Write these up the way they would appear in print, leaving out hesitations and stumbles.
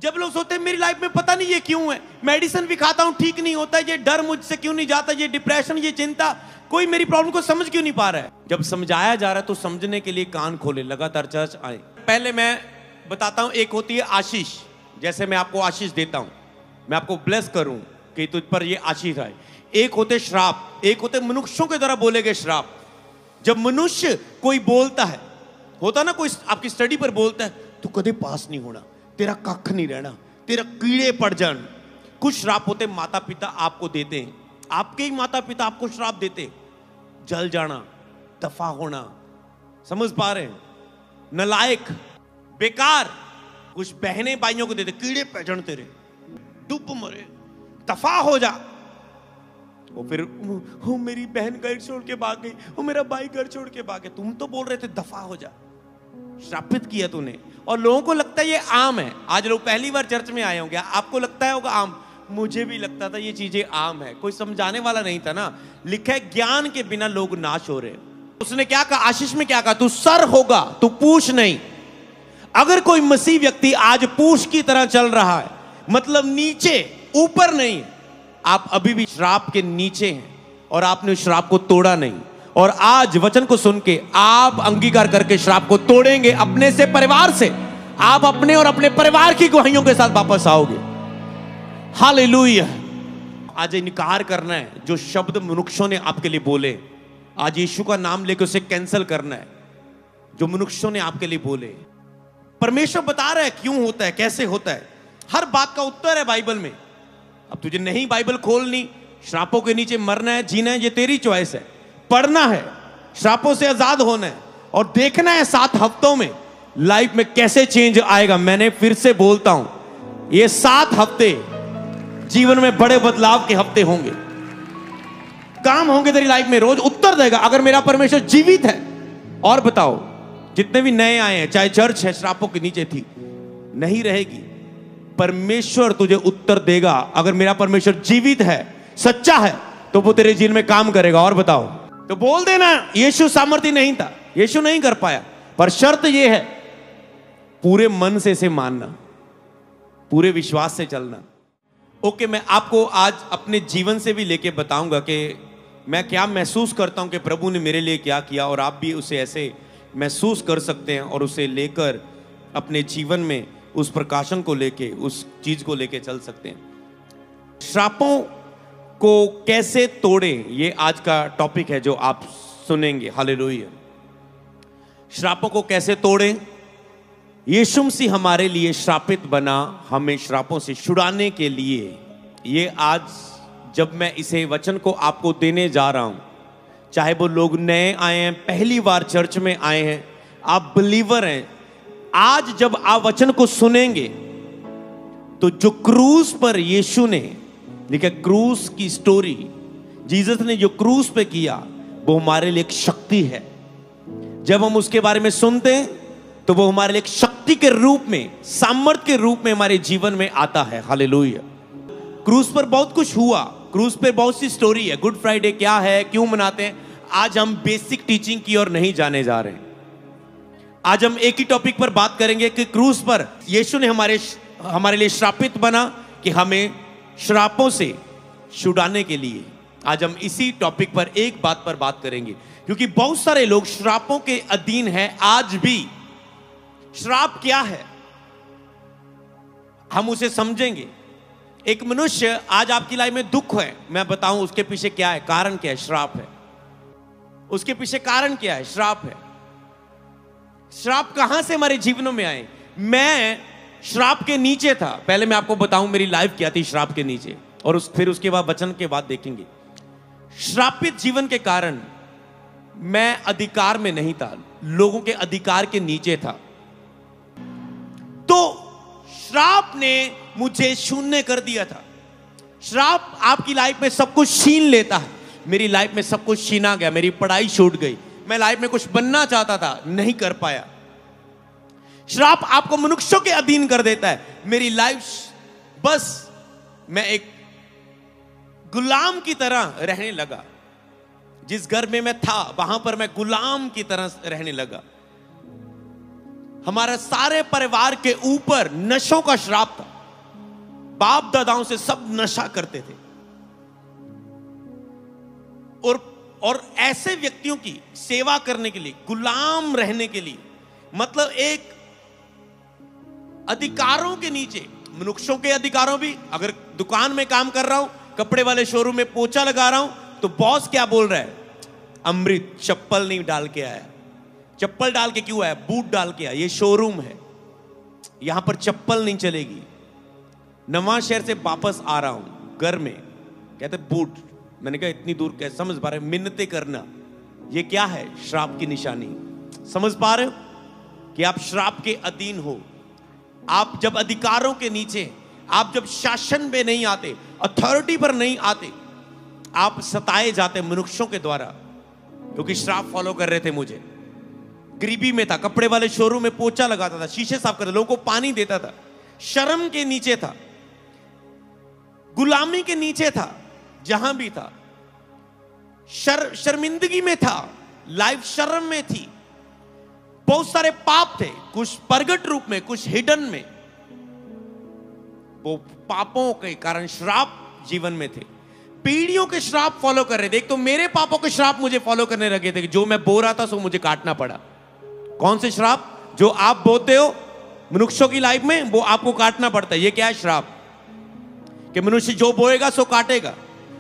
जब लोग सोचते हैं मेरी लाइफ में पता नहीं ये क्यों है, मेडिसिन भी खाता हूं ठीक नहीं होता, ये डर मुझसे क्यों नहीं जाता, ये डिप्रेशन, ये चिंता, कोई मेरी प्रॉब्लम को समझ क्यों नहीं पा रहा है। जब समझाया जा रहा है तो समझने के लिए कान खोले, लगातार चर्च आए। पहले मैं बताता हूं, एक होती है आशीष, जैसे मैं आपको आशीष देता हूं, मैं आपको ब्लेस करूं कि तुझ पर ये आशीष आए। एक होते श्राप, एक होते मनुष्यों के द्वारा बोले गए श्राप। जब मनुष्य कोई बोलता है, होता ना कोई आपकी स्टडी पर बोलता है तू कदे पास नहीं होना, तेरा कख नहीं रहना, तेरा कीड़े पड़ जान। कुछ श्राप होते माता पिता आपको देते हैं, आपके ही माता पिता आपको श्राप देते, जल जाना, दफा होना, समझ पा रहे हैं, नलायक, बेकार। कुछ बहने भाइयों को देते, कीड़े पहचान तेरे, डूब मरे, दफा हो जा। वो फिर वो मेरी बहन घर छोड़ के भाग गई, वो मेरा भाई घर छोड़ के भाग गया, तुम तो बोल रहे थे दफा हो जा, श्रापित किया तूने। और लोगों को लगता है ये आम है। आज लोग पहली बार चर्च में आए होंगे, आपको लगता है होगा आम, मुझे भी लगता था ये चीजें आम है, कोई समझाने वाला नहीं था ना। लिखा है ज्ञान के बिना लोग नाश हो रहे। उसने क्या कहा, आशीष में क्या कहा, तू सर होगा, तू पूछ नहीं। अगर कोई मसीह व्यक्ति आज पूछ की तरह चल रहा है, मतलब नीचे ऊपर नहीं, आप अभी भी श्राप के नीचे हैं और आपने उस श्राप को तोड़ा नहीं। और आज वचन को सुन के आप अंगीकार करके श्राप को तोड़ेंगे, अपने से, परिवार से। आप अपने और अपने परिवार की गवाहियों के साथ वापस आओगे। हालेलुया। आज इनकार करना है जो शब्द मनुष्यों ने आपके लिए बोले, आज यीशु का नाम लेकर उसे कैंसिल करना है जो मनुष्यों ने आपके लिए बोले। परमेश्वर बता रहा है क्यों होता है, कैसे होता है, हर बात का उत्तर है बाइबल में। अब तुझे नहीं बाइबल खोलनी, श्रापों के नीचे मरना है, जीना है, ये तेरी चॉइस है। पढ़ना है, श्रापों से आजाद होना है और देखना है 7 हफ्तों में लाइफ में कैसे चेंज आएगा। मैंने फिर से बोलता हूं, ये 7 हफ्ते जीवन में बड़े बदलाव के हफ्ते होंगे। काम होंगे तेरी लाइफ में, रोज उत्तर देगा अगर मेरा परमेश्वर जीवित है। और बताओ, जितने भी नए आए हैं, चाहे चर्च है श्रापों के नीचे थी, नहीं रहेगी। परमेश्वर तुझे उत्तर देगा। अगर मेरा परमेश्वर जीवित है, सच्चा है, तो वो तेरे जीवन में काम करेगा। और बताओ, तो बोल देना यीशु सामर्थ्य नहीं था, यीशु नहीं कर पाया, पर शर्त यह है पूरे मन से इसे मानना, पूरे विश्वास से चलना। ओके, मैं आपको आज अपने जीवन से भी लेके बताऊंगा कि मैं क्या महसूस करता हूं कि प्रभु ने मेरे लिए क्या किया, और आप भी उसे ऐसे महसूस कर सकते हैं और उसे लेकर अपने जीवन में उस प्रकाशन को लेके, उस चीज को लेके चल सकते हैं। श्रापों को कैसे तोड़े, ये आज का टॉपिक है जो आप सुनेंगे। हालेलुया। श्रापों को कैसे तोड़े। यीशु मसीह हमारे लिए श्रापित बना, हमें श्रापों से छुड़ाने के लिए। ये आज जब मैं इसे वचन को आपको देने जा रहा हूं, चाहे वो लोग नए आए हैं, पहली बार चर्च में आए हैं, आप बिलीवर हैं, आज जब आप वचन को सुनेंगे तो जो क्रूस पर यीशु ने लिखा, क्रूस की स्टोरी, जीसस ने जो क्रूस पे किया, वो हमारे लिए एक शक्ति है। जब हम उसके बारे में सुनते हैं तो वो हमारे लिए एक शक्ति के रूप में, सामर्थ्य के रूप में हमारे जीवन में आता है। हालेलुया। क्रूस पर बहुत कुछ हुआ, क्रूस पर बहुत सी स्टोरी है। गुड फ्राइडे क्या है, क्यों मनाते हैं, आज हम बेसिक टीचिंग की ओर नहीं जाने जा रहे हैं। आज हम एक ही टॉपिक पर बात करेंगे कि क्रूस पर यीशु ने हमारे लिए श्रापित बना कि हमें श्रापों से छुड़ाने के लिए। आज हम इसी टॉपिक पर एक बात पर बात करेंगे, क्योंकि बहुत सारे लोग श्रापों के अधीन हैं आज भी। श्राप क्या है, हम उसे समझेंगे। एक मनुष्य, आज आपकी लाइफ में दुख है, मैं बताऊं उसके पीछे क्या है, कारण क्या है, श्राप है। उसके पीछे कारण क्या है, श्राप है। श्राप कहां से हमारे जीवनों में आए। मैं श्राप के नीचे था, पहले मैं आपको बताऊं मेरी लाइफ क्या थी श्राप के नीचे, और फिर उसके बाद वचन के बाद देखेंगे। श्रापित जीवन के कारण मैं अधिकार में नहीं था, लोगों के अधिकार के नीचे था। तो श्राप ने मुझे शून्य कर दिया था। श्राप आपकी लाइफ में सब कुछ छीन लेता है। मेरी लाइफ में सब कुछ छीना गया, मेरी पढ़ाई छूट गई, मैं लाइफ में कुछ बनना चाहता था, नहीं कर पाया। श्राप आपको मनुष्यों के अधीन कर देता है। मेरी लाइफ बस मैं एक गुलाम की तरह रहने लगा। जिस घर में मैं था वहां पर मैं गुलाम की तरह रहने लगा। हमारा सारे परिवार के ऊपर नशों का श्राप था। बाप दादाओं से सब नशा करते थे। और ऐसे व्यक्तियों की सेवा करने के लिए, गुलाम रहने के लिए, मतलब एक अधिकारों के नीचे, मनुष्यों के अधिकारों भी, अगर दुकान में काम कर रहा हूं, कपड़े वाले शोरूम में पोछा लगा रहा हूं, तो बॉस क्या बोल रहा है? अमृत चप्पल नहीं डाल के आया। चप्पल डाल के क्यों आया? बूट डाल के आया। ये शोरूम है, यहां पर चप्पल नहीं चलेगी। नवा शहर से वापस आ रहा हूं, घर में कहते बूट। मैंने कहा इतनी दूर कैसे? समझ पा रहे? मिन्नतें करना, ये क्या है? श्राप की निशानी। समझ पा रहे हो कि आप श्राप के अधीन हो। आप जब अधिकारों के नीचे, आप जब शासन में नहीं आते, अथॉरिटी पर नहीं आते, आप सताए जाते मनुष्यों के द्वारा, क्योंकि श्राप फॉलो कर रहे थे मुझे। गरीबी में था, कपड़े वाले शोरूम में पोछा लगाता था, शीशे साफ करता, लोगों को पानी देता था, शर्म के नीचे था, गुलामी के नीचे था, जहां भी था शर्मिंदगी में था, लाइफ शर्म में थी। बहुत सारे पाप थे, कुछ प्रगट रूप में, कुछ हिडन में। वो पापों के कारण श्राप जीवन में थे, पीढ़ियों के श्राप फॉलो कर रहे थे। एक तो मेरे पापों के श्राप मुझे फॉलो करने लगे थे, जो मैं बो रहा था सो मुझे काटना पड़ा। कौन से श्राप? जो आप बोते हो मनुष्यों की लाइफ में, वो आपको काटना पड़ता है। ये क्या है? श्राप। कि मनुष्य जो बोएगा सो काटेगा।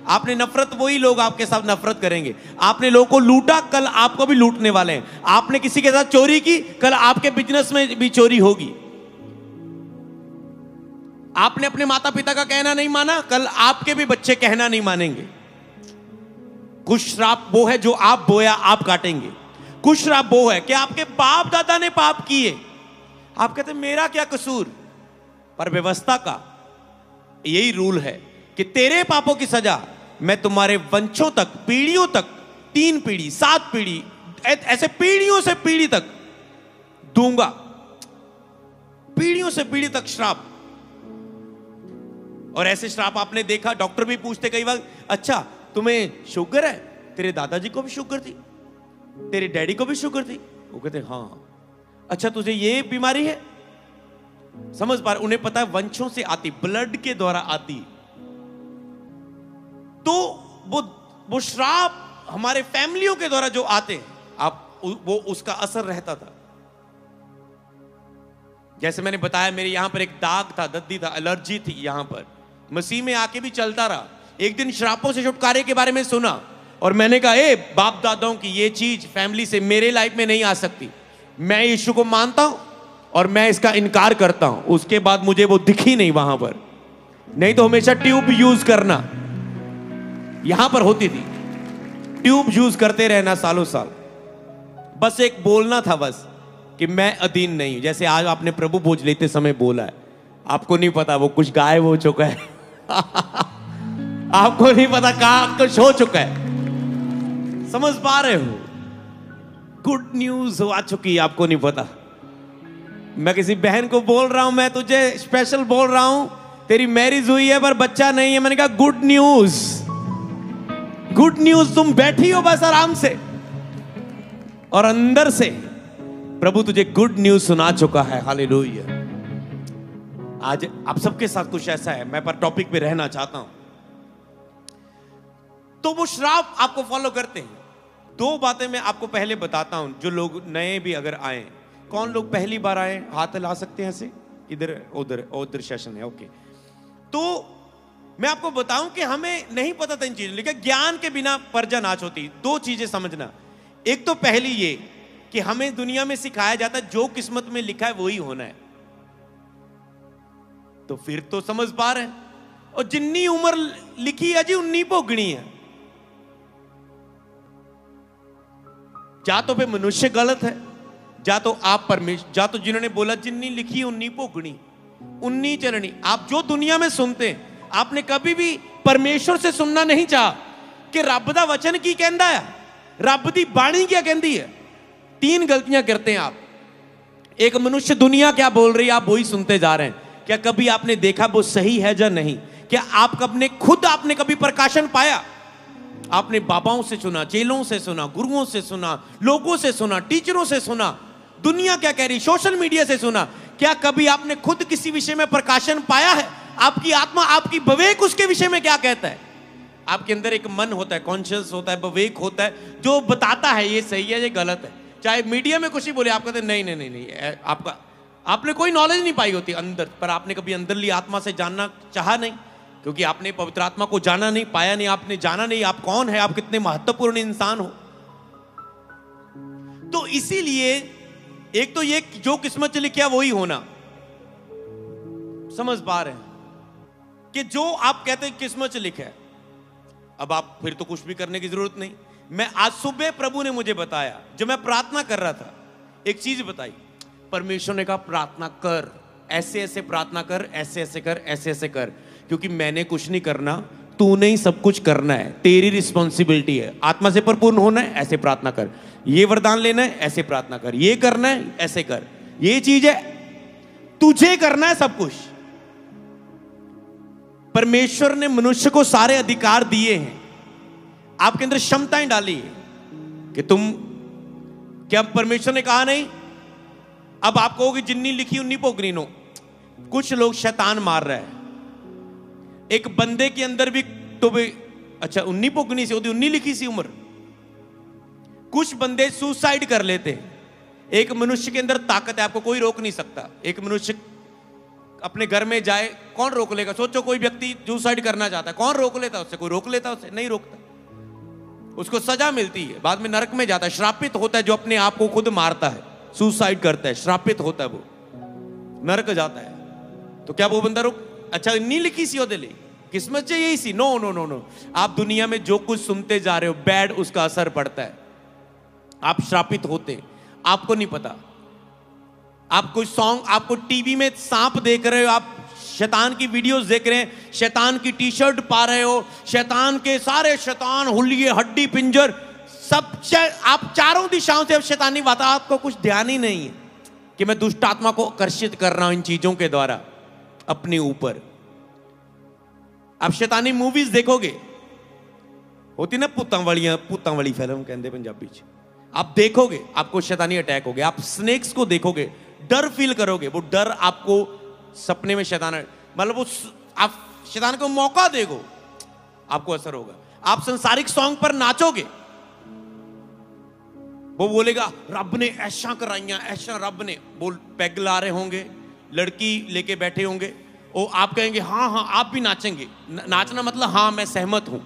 आपने नफरत, वही लोग आपके साथ नफरत करेंगे। आपने लोगों को लूटा, कल आपको भी लूटने वाले हैं। आपने किसी के साथ चोरी की, कल आपके बिजनेस में भी चोरी होगी। आपने अपने माता पिता का कहना नहीं माना, कल आपके भी बच्चे कहना नहीं मानेंगे। कुछ श्राप वो है जो आप बोया आप काटेंगे। कुछ श्राप वो है कि आपके बाप दादा ने पाप किए, आप कहते मेरा क्या कसूर। पर व्यवस्था का यही रूल है कि तेरे पापों की सजा मैं तुम्हारे वंशों तक, पीढ़ियों तक, 3 पीढ़ी, 7 पीढ़ी, ऐसे पीढ़ियों से पीढ़ी तक दूंगा। पीढ़ियों से पीढ़ी तक श्राप। और ऐसे श्राप आपने देखा, डॉक्टर भी पूछते कई बार, अच्छा तुम्हें शुगर है? तेरे दादाजी को भी शुगर थी, तेरे डैडी को भी शुगर थी? वो कहते हाँ। अच्छा तुझे ये बीमारी है? समझ पा रहे? उन्हें पता है वंशों से आती, ब्लड के द्वारा आती। तो वो श्राप हमारे फैमिलियों के द्वारा जो आते हैं, आप वो उसका असर रहता था। जैसे मैंने बताया, मेरे यहां पर एक दाग था, दद्दी था, एलर्जी थी यहां पर। मसीह में आके भी चलता रहा। एक दिन श्रापों से छुटकारे के बारे में सुना और मैंने कहा ए बाप दादाओं की ये चीज फैमिली से मेरे लाइफ में नहीं आ सकती। मैं यीशु को मानता हूं और मैं इसका इनकार करता हूं। उसके बाद मुझे वो दिखी नहीं वहां पर। नहीं तो हमेशा ट्यूब यूज करना, यहां पर होती थी, ट्यूब यूज करते रहना सालों साल। बस एक बोलना था बस कि मैं अधीन नहीं हूं। जैसे आज आपने प्रभु भोज लेते समय बोला है, आपको नहीं पता वो कुछ गायब हो चुका है। आपको नहीं पता कहां कुछ हो चुका है। समझ पा रहे हो? गुड न्यूज आ चुकी है, आपको नहीं पता। मैं किसी बहन को बोल रहा हूं, मैं तुझे स्पेशल बोल रहा हूं, तेरी मैरिज हुई है पर बच्चा नहीं है। मैंने कहा गुड न्यूज, गुड न्यूज। तुम बैठी हो बस आराम से और अंदर से प्रभु तुझे गुड न्यूज सुना चुका है। हालेलुया। आज आप सबके साथ कुछ ऐसा है, मैं पर टॉपिक पे रहना चाहता हूं। तो वो श्राप आपको फॉलो करते हैं। 2 बातें मैं आपको पहले बताता हूं, जो लोग नए भी अगर आए। कौन लोग पहली बार आए? हाथ ला सकते हैं ऐसे, इधर उधर सेशन है। ओके, तो मैं आपको बताऊं कि हमें नहीं पता था इन चीजों, लेकिन ज्ञान के बिना प्रजा नाच होती। 2 चीजें समझना। एक तो पहली ये कि हमें दुनिया में सिखाया जाता है जो किस्मत में लिखा है वही होना है। तो फिर तो समझ पा रहे हैं। और जितनी उम्र लिखी है जी उन्नी भोगनी है। जा तो फिर मनुष्य गलत है, जा तो आप परमेश्वर, जा तो जिन्होंने बोला जिन्नी लिखी उन्नी भोगनी, उन्नी चलनी। आप जो दुनिया में सुनते हैं, आपने कभी भी परमेश्वर से सुनना नहीं चाहा कि रब दा वचन की कहंदा है, रब दी बाणी क्या कहंदी है। 3 गलतियां करते हैं आप। एक, मनुष्य दुनिया क्या बोल रही है आप वही सुनते जा रहे हैं। क्या कभी आपने देखा वो सही है या नहीं? क्या आप आपने कभी प्रकाशन पाया? आपने बाबाओं से सुना, चेलों से सुना, गुरुओं से सुना, लोगों से सुना, टीचरों से सुना, दुनिया क्या कह रही, सोशल मीडिया से सुना। क्या कभी आपने खुद किसी विषय में प्रकाशन पाया है? आपकी आत्मा, आपकी विवेक उसके विषय में क्या कहता है? आपके अंदर एक मन होता है, कॉन्शियस होता है, विवेक होता है, जो बताता है ये सही है, ये गलत है। चाहे मीडिया में कुछ ही बोले, आप कहते नहीं नहीं नहीं नहीं, आपका आपने कोई नॉलेज नहीं पाई होती अंदर, पर आपने कभी अंदरली आत्मा से जानना चाहा नहीं, क्योंकि आपने पवित्र आत्मा को जाना नहीं, पाया नहीं, आपने जाना नहीं आप कौन है, आप कितने महत्वपूर्ण इंसान हो। तो इसीलिए एक तो ये जो किस्मत से लिखा वही होना, समझ पा रहे हैं कि जो आप कहते हैं किस्मत से लिखा है, अब आप फिर तो कुछ भी करने की जरूरत नहीं। मैं आज सुबह प्रभु ने मुझे बताया, जब मैं प्रार्थना कर रहा था, एक चीज बताई, परमेश्वर ने कहा प्रार्थना कर, ऐसे ऐसे प्रार्थना कर, ऐसे ऐसे कर, ऐसे ऐसे कर, क्योंकि मैंने कुछ नहीं करना, तूने ही सब कुछ करना है, तेरी रिस्पॉन्सिबिलिटी है। आत्मा से परिपूर्ण होना है, ऐसे प्रार्थना कर, ये वरदान लेना है, ऐसे प्रार्थना कर, ये करना है, ऐसे कर, ये चीज है, तुझे करना है सब कुछ। परमेश्वर ने मनुष्य को सारे अधिकार दिए हैं, आपके अंदर क्षमताएं डाली है कि तुम, क्या परमेश्वर ने कहा नहीं? अब आप कहोगे जिन्नी लिखी उन्नी भोगनी नो। कुछ लोग शैतान मार रहा है, एक बंदे के अंदर भी तो भी अच्छा 19 भोगनी सी, 19 लिखी सी उम्र। कुछ बंदे सुसाइड कर लेते हैं। एक मनुष्य के अंदर ताकत है, आपको कोई रोक नहीं सकता। एक मनुष्य अपने घर में जाए, कौन रोक लेगा? सोचो कोई व्यक्ति सुसाइड करना चाहता है, कौन रोक लेता है उससे? कोई रोक लेता है उससे? नहीं रोकता। उसको सजा मिलती है, बाद में नरक में जाता है, श्रापित होता है। जो अपने आप को खुद मारता है, सुसाइड करता है, श्रापित होता है, वो नरक जाता है। तो क्या वो बंदा रुक? अच्छा नहीं लिखी सी होते, किस्मत से यही सी? No no no no. आप दुनिया में जो कुछ सुनते जा रहे हो बैड, उसका असर पड़ता है, आप श्रापित होते, आपको नहीं पता। आप कोई सॉन्ग, आपको टीवी में सांप देख रहे हो, आप शैतान की वीडियोस देख रहे हैं, शैतान की टी शर्ट पा रहे हो, शैतान के सारे शैतान, हुलिये, हड्डी पिंजर सब, आप चारों दिशाओं से अब शैतानी बात, आपको कुछ ध्यान ही नहीं है कि मैं दुष्ट आत्मा को आकर्षित कर रहा हूं इन चीजों के द्वारा अपने ऊपर। आप शैतानी मूवीज देखोगे, होती ना पुत्तां वाली फिल्म कहते पंजाबी च, आप देखोगे आपको शैतानी अटैक होगे। आप स्नेक्स को देखोगे, डर फील करोगे, वो डर आपको सपने में शैतान, मतलब वो आप शैतान को मौका देगो, आपको असर होगा। आप संसारिक सॉन्ग पर नाचोगे, वो बोलेगा रब ने ऐसा कराइया, ऐसा रब ने, बोल पैग ला रहे होंगे, लड़की लेके बैठे होंगे, वो आप कहेंगे हाँ हाँ, आप भी नाचेंगे। नाचना मतलब हाँ मैं सहमत हूं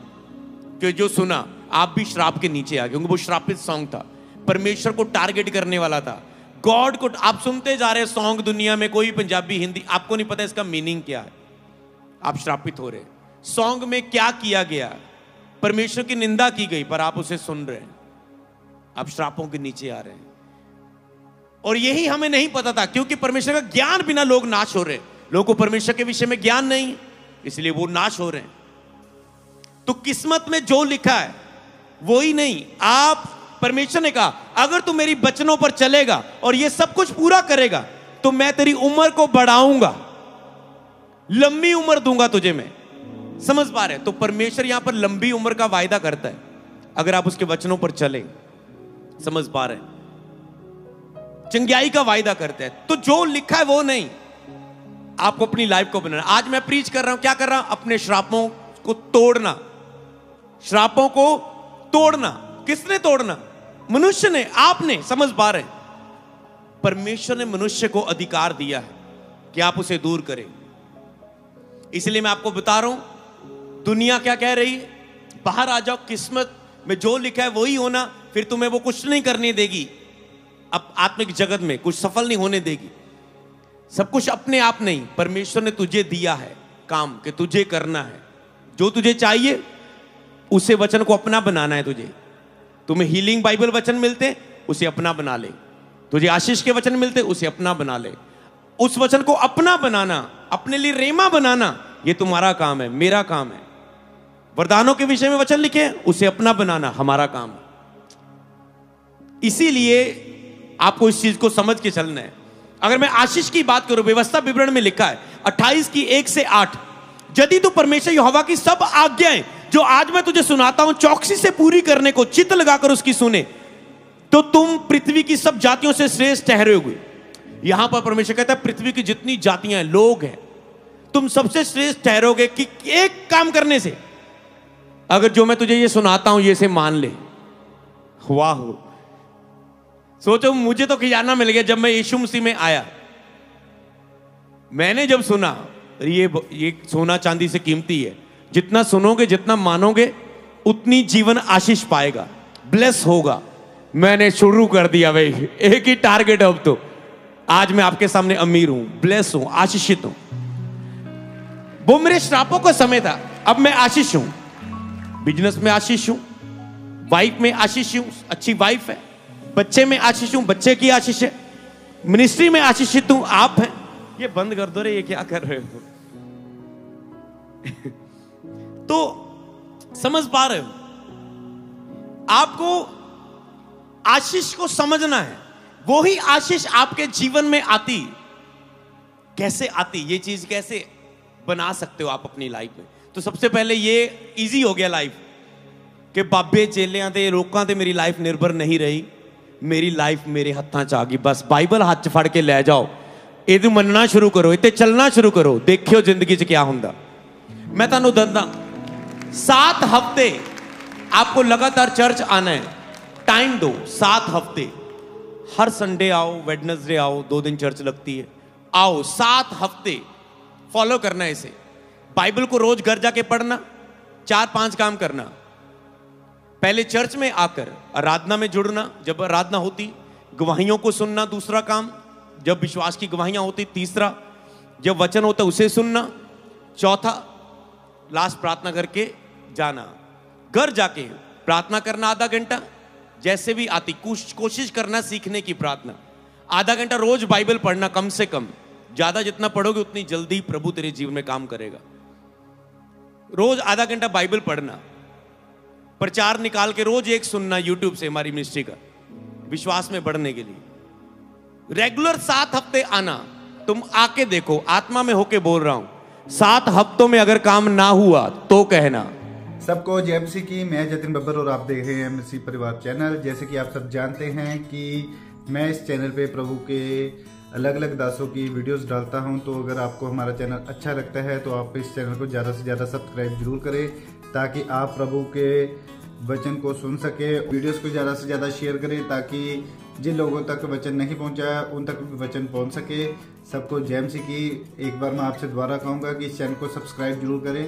कि जो सुना, आप भी श्राप के नीचे आ गए, क्योंकि वो श्रापित सॉन्ग था, परमेश्वर को टारगेट करने वाला था, गॉड को। आप सुनते जा रहे सॉन्ग दुनिया में, कोई पंजाबी, हिंदी, आपको नहीं पता इसका मीनिंग क्या है, आप श्रापित हो रहे। सॉन्ग में क्या किया गया? परमेश्वर की निंदा की गई, पर आप उसे सुन रहे हैं, आप श्रापों के नीचे आ रहे हैं। और यही हमें नहीं पता था, क्योंकि परमेश्वर का ज्ञान बिना लोग नाश हो रहे हैं। लोगों को परमेश्वर के विषय में ज्ञान नहीं, इसलिए वो नाश हो रहे हैं। तो किस्मत में जो लिखा है वो ही नहीं। आप, परमेश्वर ने कहा अगर तू मेरी वचनों पर चलेगा और ये सब कुछ पूरा करेगा, तो मैं तेरी उम्र को बढ़ाऊंगा, लंबी उम्र दूंगा तुझे मैं। समझ पा रहे? तो परमेश्वर यहां पर लंबी उम्र का वायदा करता है अगर आप उसके वचनों पर चले। समझ पा रहे? चंगाई का वायदा करता है। तो जो लिखा है वो नहीं, आपको अपनी लाइफ को बनाना। आज मैं प्रीच कर रहा हूं, क्या कर रहा हूं? अपने श्रापों को तोड़ना, श्रापों को तोड़ना। किसने तोड़ना? मनुष्य ने, आपने। समझ पा रहे? परमेश्वर ने मनुष्य को अधिकार दिया है कि आप उसे दूर करें। इसलिए मैं आपको बता रहा हूं, दुनिया क्या कह रही है? बाहर आ जाओ, किस्मत में जो लिखा है वही होना, फिर तुम्हें वो कुछ नहीं करने देगी, अब आत्मिक जगत में कुछ सफल नहीं होने देगी। सब कुछ अपने आप नहीं, परमेश्वर ने तुझे दिया है काम कि तुझे करना है जो तुझे चाहिए, उसे वचन को अपना बनाना है तुझे। तुम्हें हीलिंग बाइबल वचन मिलते, उसे अपना बना ले। तुझे आशीष के वचन मिलते, उसे अपना बना ले। उस वचन को अपना बनाना, अपने लिए रेमा बनाना, ये तुम्हारा काम है, मेरा काम है। वरदानों के विषय में वचन लिखे, उसे अपना बनाना हमारा काम है। इसीलिए आपको इस चीज को समझ के चलना है। अगर मैं आशीष की बात करूं, व्यवस्था विवरण में लिखा है 28 की 1 से 8, यदि तू परमेश्वर यहोवा की सब आज्ञाएं जो आज मैं तुझे सुनाता हूं चौकसी से पूरी करने को चित्त लगाकर उसकी सुने, तो तुम पृथ्वी की सब जातियों से श्रेष्ठ ठहरोगे। यहां पर परमेश्वर कहता है पृथ्वी की जितनी जातियां हैं, लोग हैं, तुम सबसे श्रेष्ठ ठहरोगे कि एक काम करने से, अगर जो मैं तुझे ये सुनाता हूं ये से मान ले। वाह, सोचो मुझे तो खजाना मिल गया जब मैं यीशु मसीह में आया। मैंने जब सुना ये सोना चांदी से कीमती है, जितना सुनोगे जितना मानोगे उतनी जीवन आशीष पाएगा, ब्लेस होगा। मैंने शुरू कर दिया भाई, एक ही टारगेट है अब तो। आज मैं आपके सामने अमीर हूं, ब्लेस हूं, आशीषित हूं। वो मेरे श्रापों का समय था, अब मैं आशीष हूं। बिजनेस में आशीष हूं, वाइफ में आशीष हूं, अच्छी वाइफ है, बच्चे में आशीष हूं, बच्चे की आशीष है, मिनिस्ट्री में आशीषित हूं, आप हैं। ये बंद कर दो रे, ये क्या कर रहे हो? तो समझ पा रहे हो? आपको आशीष को समझना है। वो ही आशीष आपके जीवन में आती, कैसे आती, ये चीज कैसे बना सकते हो आप अपनी लाइफ में? तो सबसे पहले ये इजी हो गया लाइफ कि बाबे चेलियां ते लोकां ते मेरी लाइफ निर्भर नहीं रही, मेरी लाइफ मेरे हत्थां च आ गई। बस बाइबल हाथ च फड़ के लै जाओ, ਇਹਨੂੰ ਮੰਨਣਾ शुरू करो, इत्ते चलना शुरू करो, देखियो जिंदगी च क्या हुंदा। मैं तुहानू दसदा, 7 हफ्ते आपको लगातार चर्च आना है, टाइम दो 7 हफ्ते। हर संडे आओ, वेडनेसडे आओ, 2 दिन चर्च लगती है, आओ 7 हफ्ते फॉलो करना है इसे। बाइबल को रोज घर जाके पढ़ना, 4-5 काम करना। पहले चर्च में आकर आराधना में जुड़ना, जब आराधना होती गवाहियों को सुनना, दूसरा काम। जब विश्वास की गवाहियां होती, तीसरा। जब वचन होता उसे सुनना, चौथा लास्ट प्रार्थना करके जाना। घर जाके प्रार्थना करना आधा घंटा, जैसे भी आती कोशिश करना सीखने की प्रार्थना। आधा घंटा रोज बाइबल पढ़ना, कम से कम। ज्यादा जितना पढ़ोगे उतनी जल्दी प्रभु तेरे जीवन में काम करेगा। रोज आधा घंटा बाइबल पढ़ना, प्रचार निकाल के रोज एक सुनना यूट्यूब से हमारी मिनिस्ट्री का, विश्वास में बढ़ने के लिए। रेगुलर 7 हफ्ते आना। तुम आके देखो, आत्मा में होके बोल रहा हूं, 7 हफ्तों में अगर काम ना हुआ तो कहना। सबको जय मसीह की। मैं जतिन बब्बर और आप देख रहे हैं मसीह परिवार चैनल। जैसे कि आप सब जानते हैं कि मैं इस चैनल पे प्रभु के अलग अलग दासों की वीडियोस डालता हूं, तो अगर आपको हमारा चैनल अच्छा लगता है तो आप इस चैनल को ज़्यादा से ज़्यादा सब्सक्राइब जरूर करें, ताकि आप प्रभु के वचन को सुन सके। वीडियोस को ज़्यादा से ज़्यादा शेयर करें, ताकि जिन लोगों तक वचन नहीं पहुंचा उन तक भी वचन पहुंच सके। सबको जय मसीह की। एक बार मैं आपसे दोबारा कहूँगा कि इस चैनल को सब्सक्राइब जरूर करें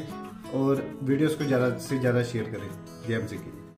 और वीडियोस को ज़्यादा से ज़्यादा शेयर करें। जय मसीह की।